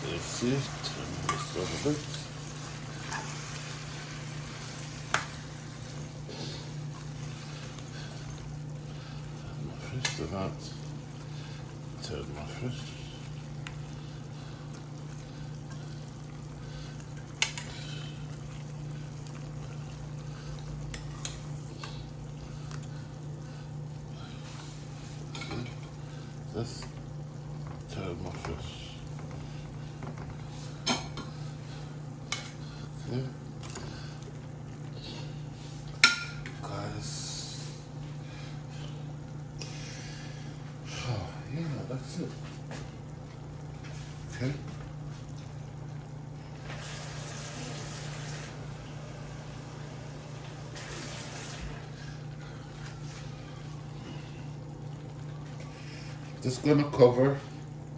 That's it. And this over bit. My fish to that. Turn my fish. This turn my fish. Okay. Guys. Oh, yeah, that's it. Okay. Just gonna cover